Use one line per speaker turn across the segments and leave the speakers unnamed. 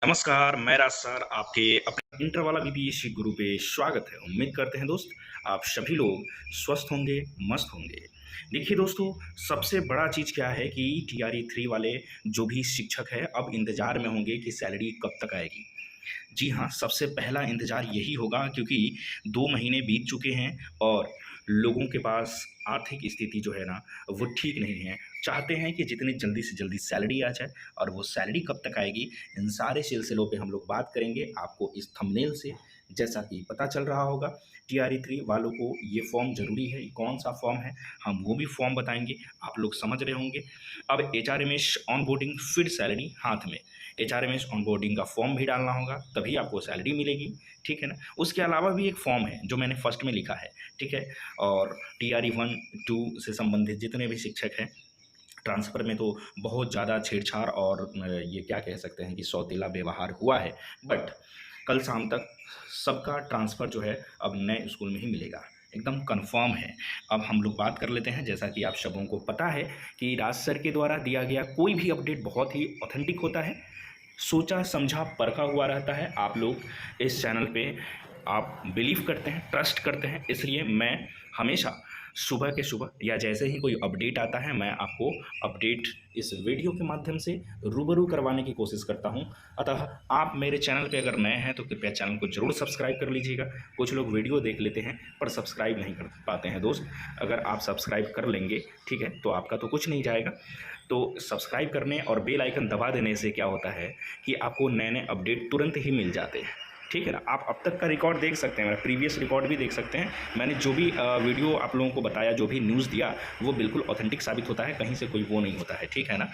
नमस्कार, मैं राज सर आपके अपने इंटर वाला बीपीएससी गुरु पे स्वागत है। उम्मीद करते हैं दोस्त आप सभी लोग स्वस्थ होंगे, मस्त होंगे। देखिए दोस्तों, सबसे बड़ा चीज़ क्या है कि टीआरई 3 वाले जो भी शिक्षक हैं अब इंतज़ार में होंगे कि सैलरी कब तक आएगी। जी हाँ, सबसे पहला इंतज़ार यही होगा क्योंकि 2 महीने बीत चुके हैं और लोगों के पास आर्थिक स्थिति जो है ना, वो ठीक नहीं है। चाहते हैं कि जितनी जल्दी से जल्दी सैलरी आ जाए और वो सैलरी कब तक आएगी, इन सारे सिलसिलों पे हम लोग बात करेंगे। आपको इस थंबनेल से जैसा कि पता चल रहा होगा, टीआरई 3 वालों को ये फॉर्म ज़रूरी है। कौन-सा फॉर्म है, हम वो भी फॉर्म बताएँगे, आप लोग समझ रहे होंगे। अब एचआरएमएस ऑनबोर्डिंग फिर सैलरी हाथ में। एचआरएमएस ऑनबोर्डिंग का फॉर्म भी डालना होगा, तभी आपको सैलरी मिलेगी, ठीक है ना? उसके अलावा भी एक फॉर्म है, जो मैंने फर्स्ट में लिखा है, ठीक है? और टीआरई 1, 2 से संबंधित जितने भी शिक्षक हैं, ट्रांसफ़र में तो बहुत ज़्यादा छेड़छाड़ और ये क्या कह सकते हैं कि सौतेला व्यवहार हुआ है। बट कल शाम तक सबका ट्रांसफ़र जो है अब नए स्कूल में ही मिलेगा, एकदम कन्फ़र्म है। अब हम लोग बात कर लेते हैं, जैसा कि आप सबों को पता है कि राज सर के द्वारा दिया गया कोई भी अपडेट बहुत ही ऑथेंटिक होता है, सोचा समझा परखा हुआ रहता है। आप लोग इस चैनल पे आप बिलीव करते हैं, ट्रस्ट करते हैं, इसलिए मैं हमेशा सुबह के सुबह या जैसे ही कोई अपडेट आता है, मैं आपको अपडेट इस वीडियो के माध्यम से रूबरू करवाने की कोशिश करता हूं। अतः आप मेरे चैनल पे अगर नए हैं तो कृपया चैनल को ज़रूर सब्सक्राइब कर लीजिएगा। कुछ लोग वीडियो देख लेते हैं पर सब्सक्राइब नहीं कर पाते हैं दोस्त। अगर आप सब्सक्राइब कर लेंगे, ठीक है, तो आपका तो कुछ नहीं जाएगा। तो सब्सक्राइब करने और बेल आइकन दबा देने से क्या होता है कि आपको नए-नए अपडेट तुरंत ही मिल जाते हैं, ठीक है ना? आप अब तक का रिकॉर्ड देख सकते हैं, मेरा प्रीवियस रिकॉर्ड भी देख सकते हैं। मैंने जो भी वीडियो आप लोगों को बताया, जो भी न्यूज़ दिया, वो बिल्कुल ऑथेंटिक साबित होता है, कहीं से कोई वो नहीं होता है, ठीक है ना?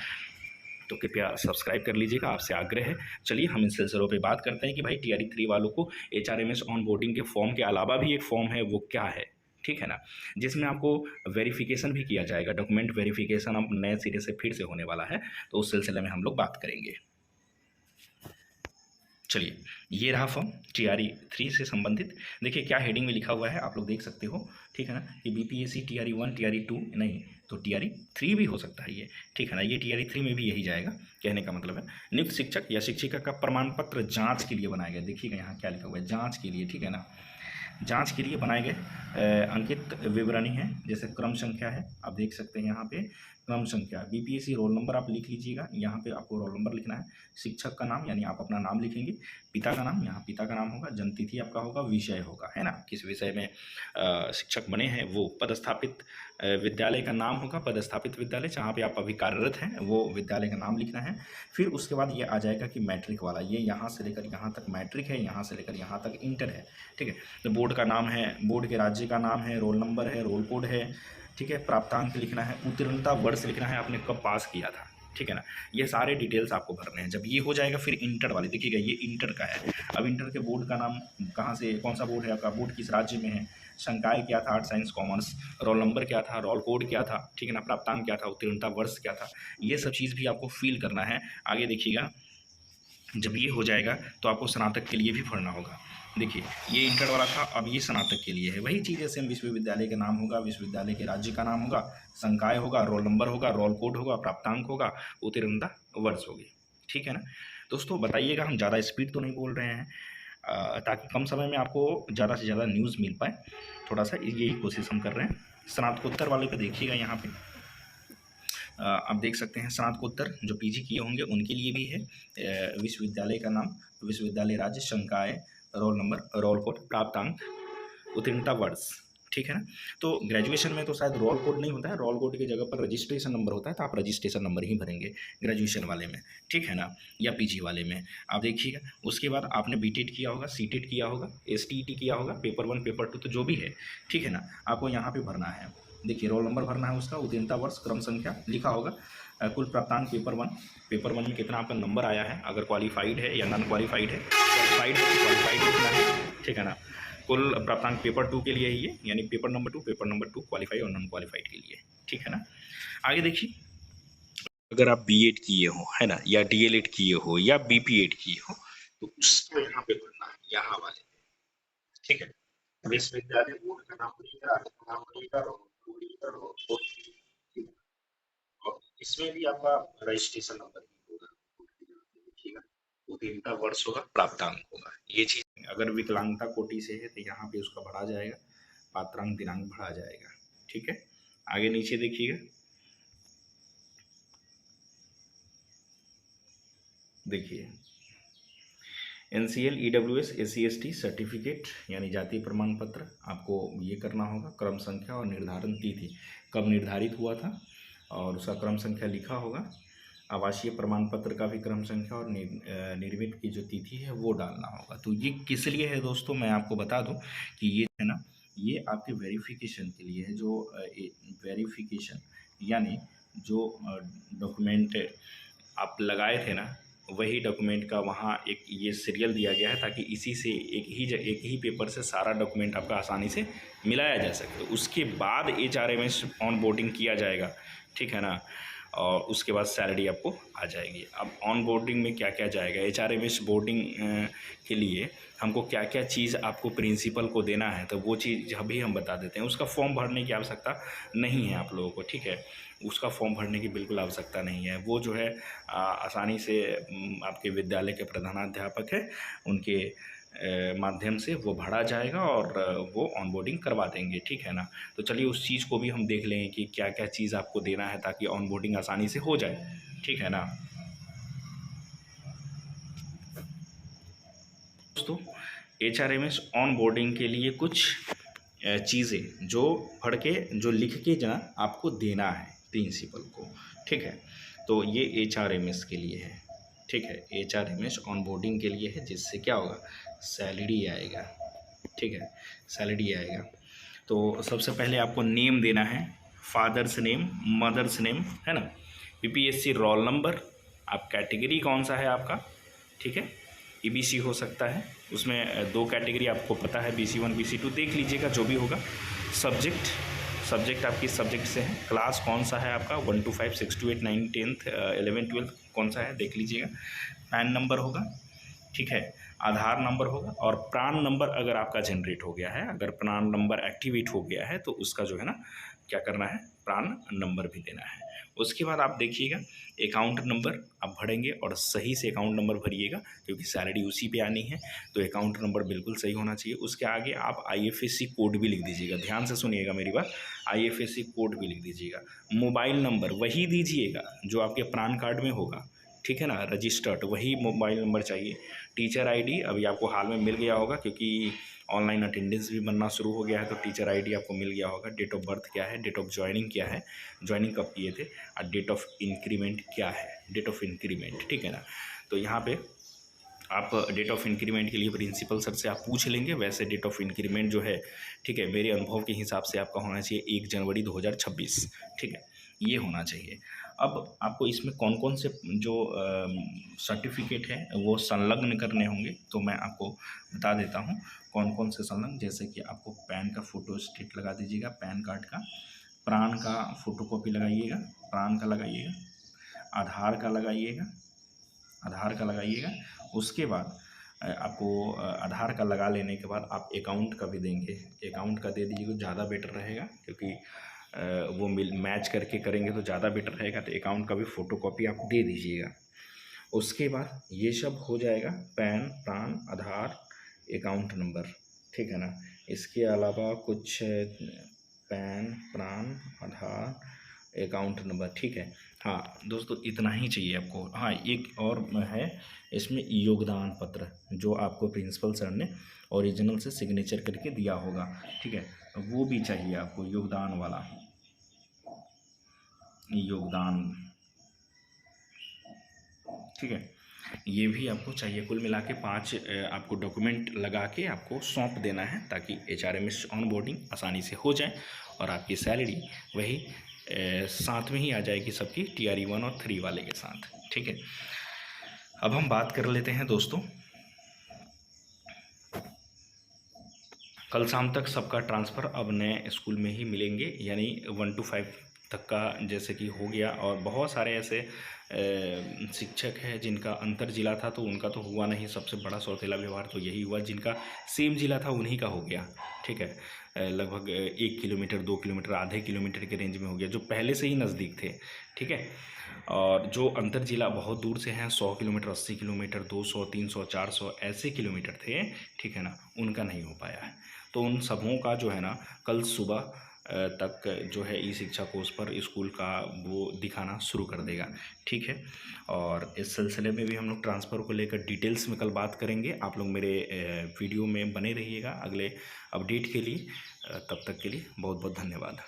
तो कृपया सब्सक्राइब कर लीजिएगा, आपसे आग्रह है। चलिए हम इन सिलसिलों पे बात करते हैं कि भाई टीआरई 3 वालों को एचआरएमएस ऑनबोर्डिंग के फॉर्म के अलावा भी एक फॉर्म है, वो क्या है? ठीक है ना? जिसमें आपको वेरिफ़िकेशन भी किया जाएगा, डॉक्यूमेंट वेरिफ़िकेशन अब नए सिरे से फिर से होने वाला है, तो उस सिलसिले में हम लोग बात करेंगे। चलिए, ये रहा फॉर्म टीआरई 3 से संबंधित। देखिए क्या हेडिंग में लिखा हुआ है, आप लोग देख सकते हो, ठीक है ना? कि बीपीएससी टीआरई 1, टीआरई 2 नहीं, तो टीआरई 3 भी हो सकता है ये, ठीक है ना? ये टीआरई 3 में भी यही जाएगा, कहने का मतलब है। नियुक्त शिक्षक या शिक्षिका का प्रमाण पत्र जाँच के लिए बनाया गया। देखिएगा यहाँ क्या लिखा हुआ है, जाँच के लिए, ठीक है ना? जाँच के लिए बनाए गए अंकित विवरणी है, जैसे क्रम संख्या है, आप देख सकते हैं यहाँ पे क्रम संख्या, बीपीएससी रोल नंबर आप लिख लीजिएगा, यहाँ पे आपको रोल नंबर लिखना है, शिक्षक का नाम यानी आप अपना नाम लिखेंगे, पिता का नाम, यहाँ पिता का नाम होगा, जन्मतिथि आपका होगा, विषय होगा, है ना? किस विषय में शिक्षक बने हैं, वो पदस्थापित विद्यालय का नाम होगा, पदस्थापित विद्यालय जहाँ पे आप अभी कार्यरत हैं, वो विद्यालय का नाम लिखना है। फिर उसके बाद ये आ जाएगा कि मैट्रिक वाला, ये यहाँ से लेकर यहाँ तक मैट्रिक है, यहाँ से लेकर यहाँ तक इंटर है, ठीक है? तो बोर्ड का नाम है, बोर्ड के राज्य का नाम है, रोल नंबर है, रोल कोड है, ठीक है? प्राप्तांक लिखना है, उत्तीर्णता वर्ष लिखना है, आपने कब पास किया था, ठीक है ना? ये सारे डिटेल्स आपको भरने हैं। जब ये हो जाएगा फिर इंटर वाली, देखिएगा ये इंटर का है। अब इंटर के बोर्ड का नाम कहाँ से, कौन सा बोर्ड है आपका, बोर्ड किस राज्य में है, संकाय क्या था, art science commerce, roll number क्या था, रोल कोड क्या था, ठीक है ना? प्राप्तांक क्या था, उत्तीर्णता वर्ष क्या था, ये सब चीज़ भी आपको फिल करना है। आगे देखिएगा, जब ये हो जाएगा तो आपको स्नातक के लिए भी भरना होगा। देखिए ये इंटर वाला था, अब ये स्नातक के लिए है। वही चीज़ है सेम, विश्वविद्यालय का नाम होगा, विश्वविद्यालय के राज्य का नाम होगा, संकाय होगा, रोल नंबर होगा, रोल कोड होगा, प्राप्तांक होगा, उत्तीर्णता वर्ष होगी, ठीक है ना? दोस्तों बताइएगा, हम ज़्यादा स्पीड तो नहीं बोल रहे हैं, ताकि कम समय में आपको ज़्यादा से ज़्यादा न्यूज़ मिल पाए, थोड़ा सा यही कोशिश हम कर रहे हैं। स्नातकोत्तर वाले पे देखिएगा, यहाँ पे आप देख सकते हैं स्नातकोत्तर जो पीजी किए होंगे उनके लिए भी है। विश्वविद्यालय का नाम, विश्वविद्यालय राज्य, संकाय, रोल नंबर, रोल कोड, प्राप्तांक, उत्तीर्णता वर्ष, ठीक है ना? तो ग्रेजुएशन में तो शायद रोल कोड नहीं होता है, रोल कोड की जगह पर रजिस्ट्रेशन नंबर होता है, तो आप रजिस्ट्रेशन नंबर ही भरेंगे ग्रेजुएशन वाले में, ठीक है ना? या पीजी वाले में आप देखिएगा। उसके बाद आपने बीटेड किया होगा, सीटेड किया होगा, एसटीईटी किया होगा, पेपर 1 पेपर 2 तो जो भी है, ठीक है ना? आपको यहाँ पे भरना है। देखिए रोल नंबर भरना है उसका, उत्तीर्णता वर्ष, क्रम संख्या लिखा होगा, कुल प्राप्तांक पेपर 1 में कितना आपका नंबर आया है, अगर क्वालिफाइड है या नॉन क्वालिफाइड है, क्वालिफाइड है तो क्वालिफाइड लिखना है, ठीक है ना? कुल प्राप्तांक पेपर 2 के लिए ही है, यानी पेपर नंबर 2 क्वालिफाइड और नॉन क्वालिफाइड के लिए, ठीक है ना? आगे देखिए, अगर आप बीएड किए हो, है ना, या डीएलएड किए हो या बीपीएड किए हो, तो उसको यहाँ पे भरना है, यहाँ वाले, ठीक है? विश्वविद्यालय बोर्ड का नाम बनेगा, नाम बनेगा, और इसमें भी आपका रजिस्ट्रेशन नंबर भी होगा, देखिएगा। उत्तीर्णता वर्ष होगा, प्राप्तांक होगा। ये चीज अगर विकलांगता कोटि से है तो यहाँ पे उसका बढ़ा जाएगा, पात्रांक दिनांक बढ़ा जाएगा। ठीक है, आगे नीचे देखिएगा, देखिए NCL EWS SC ST certificate यानी जातीय प्रमाण पत्र आपको ये करना होगा, क्रम संख्या और निर्धारण तिथि कब निर्धारित हुआ था और उसका क्रम संख्या लिखा होगा। आवासीय प्रमाण पत्र का भी क्रम संख्या और निर्मित की जो तिथि है वो डालना होगा। तो ये किस लिए है दोस्तों, मैं आपको बता दूं कि ये है ना, ये आपके वेरिफिकेशन के लिए है। जो वेरिफिकेशन यानी जो डॉक्यूमेंट आप लगाए थे ना, वही डॉक्यूमेंट का वहाँ एक ये सीरियल दिया गया है ताकि इसी से एक ही पेपर से सारा डॉक्यूमेंट आपका आसानी से मिलाया जा सके। उसके बाद HRMS ऑन बोर्डिंग किया जाएगा, ठीक है ना, और उसके बाद सैलरी आपको आ जाएगी। अब ऑन बोर्डिंग में क्या क्या जाएगा, HRMS बोर्डिंग के लिए हमको क्या क्या चीज़ आपको प्रिंसिपल को देना है, तो वो चीज़ अभी हम बता देते हैं। उसका फॉर्म भरने की आवश्यकता नहीं है आप लोगों को, ठीक है, उसका फॉर्म भरने की बिल्कुल आवश्यकता नहीं है। वो जो है आसानी से आपके विद्यालय के प्रधानाध्यापक है उनके माध्यम से वो भरा जाएगा और वो ऑनबोर्डिंग करवा देंगे, ठीक है ना। तो चलिए उस चीज़ को भी हम देख लें कि क्या क्या चीज़ आपको देना है ताकि ऑनबोर्डिंग आसानी से हो जाए, ठीक है ना। दोस्तों HRMS ऑनबोर्डिंग के लिए कुछ चीज़ें जो पढ़ के जो लिख के जना आपको देना है प्रिंसिपल को, ठीक है। तो ये HRMS के लिए है, ठीक है, HRMS ऑनबोर्डिंग के लिए है, जिससे क्या होगा, सैलरी आएगा, ठीक है, सैलरी आएगा। तो सबसे पहले आपको नेम देना है, फादर्स नेम, मदर्स नेम, है ना, PPSC रोल नंबर, आप कैटेगरी कौन सा है आपका, ठीक है, EBC हो सकता है, उसमें 2 कैटेगरी आपको पता है, BC1 BC2 देख लीजिएगा जो भी होगा। सब्जेक्ट आप किस सब्जेक्ट से हैं, क्लास कौन सा है आपका, 1 to 5 6 to 8 9 10th 11 12 कौन सा है देख लीजिएगा। पैन नंबर होगा, ठीक है, आधार नंबर होगा, और प्रान नंबर अगर आपका जनरेट हो गया है, अगर प्रान नंबर एक्टिवेट हो गया है तो उसका जो है ना क्या करना है, प्रान नंबर भी देना है। उसके बाद आप देखिएगा अकाउंट नंबर आप भरेंगे और सही से अकाउंट नंबर भरिएगा क्योंकि सैलरी उसी पे आनी है, तो अकाउंट नंबर बिल्कुल सही होना चाहिए। उसके आगे आप IFSC कोड भी लिख दीजिएगा, ध्यान से सुनिएगा मेरी बात, IFSC कोड भी लिख दीजिएगा। मोबाइल नंबर वही दीजिएगा जो आपके प्रान कार्ड में होगा, ठीक है ना, रजिस्टर्ड वही मोबाइल नंबर चाहिए। टीचर ID अभी आपको हाल में मिल गया होगा क्योंकि ऑनलाइन अटेंडेंस भी बनना शुरू हो गया है, तो टीचर ID आपको मिल गया होगा। डेट ऑफ बर्थ क्या है, डेट ऑफ ज्वाइनिंग क्या है, ज्वाइनिंग कब किए थे, और डेट ऑफ इंक्रीमेंट क्या है, डेट ऑफ इंक्रीमेंट, ठीक है ना। तो यहाँ पे आप डेट ऑफ इंक्रीमेंट के लिए प्रिंसिपल सर से आप पूछ लेंगे। वैसे डेट ऑफ इंक्रीमेंट जो है, ठीक है, मेरे अनुभव के हिसाब से आपका होना चाहिए 1 जनवरी 2026, ठीक है, ये होना चाहिए। अब आपको इसमें कौन कौन से जो सर्टिफिकेट है वो संलग्न करने होंगे, तो मैं आपको बता देता हूँ कौन कौन से संलग्न। जैसे कि आपको पैन का फ़ोटो स्टेट लगा दीजिएगा, पैन कार्ड का, प्राण का फ़ोटोकॉपी लगाइएगा, प्राण का लगाइएगा, आधार का लगाइएगा, आधार का लगाइएगा। उसके बाद आपको आधार का लगा लेने के बाद आप अकाउंट का भी देंगे, अकाउंट का दे दीजिएगा, ज़्यादा बेटर रहेगा क्योंकि वो मैच करके करेंगे तो ज़्यादा बेटर रहेगा। तो अकाउंट का भी फ़ोटोकॉपी आप दे दीजिएगा। उसके बाद ये सब हो जाएगा, पैन, प्राण, आधार, अकाउंट नंबर, ठीक है ना। इसके अलावा कुछ पैन, प्राण, आधार, अकाउंट नंबर, ठीक है। हाँ दोस्तों इतना ही चाहिए आपको। हाँ एक और है इसमें, योगदान पत्र जो आपको प्रिंसिपल सर ने ओरिजिनल से सिग्नेचर करके दिया होगा, ठीक है, वो भी चाहिए आपको, योगदान वाला, योगदान, ठीक है, ये भी आपको चाहिए। कुल मिला के 5 आपको डॉक्यूमेंट लगा के आपको सौंप देना है ताकि HRMS ऑनबोर्डिंग आसानी से हो जाए और आपकी सैलरी वही साथ में ही आ जाएगी सबकी, TRE 1 और 3 वाले के साथ, ठीक है। अब हम बात कर लेते हैं दोस्तों, कल शाम तक सबका ट्रांसफ़र अब नए स्कूल में ही मिलेंगे, यानी 1 to 5 तक का जैसे कि हो गया। और बहुत सारे ऐसे शिक्षक है जिनका अंतर जिला था तो उनका तो हुआ नहीं, सबसे बड़ा सौतेला व्यवहार तो यही हुआ। जिनका सेम जिला था उन्हीं का हो गया, ठीक है। लगभग 1 किलोमीटर 2 किलोमीटर आधे किलोमीटर के रेंज में हो गया, जो पहले से ही नज़दीक थे, ठीक है। और जो अंतर जिला बहुत दूर से हैं, 100 किलोमीटर 80 किलोमीटर 200 300 400 ऐसे किलोमीटर थे, ठीक है ना, उनका नहीं हो पाया है। तो उन सबों का जो है ना कल सुबह तक जो है ई शिक्षा कोर्स पर स्कूल का वो दिखाना शुरू कर देगा, ठीक है। और इस सिलसिले में भी हम लोग ट्रांसफ़र को लेकर डिटेल्स में कल बात करेंगे। आप लोग मेरे वीडियो में बने रहिएगा अगले अपडेट के लिए। तब तक के लिए बहुत बहुत धन्यवाद।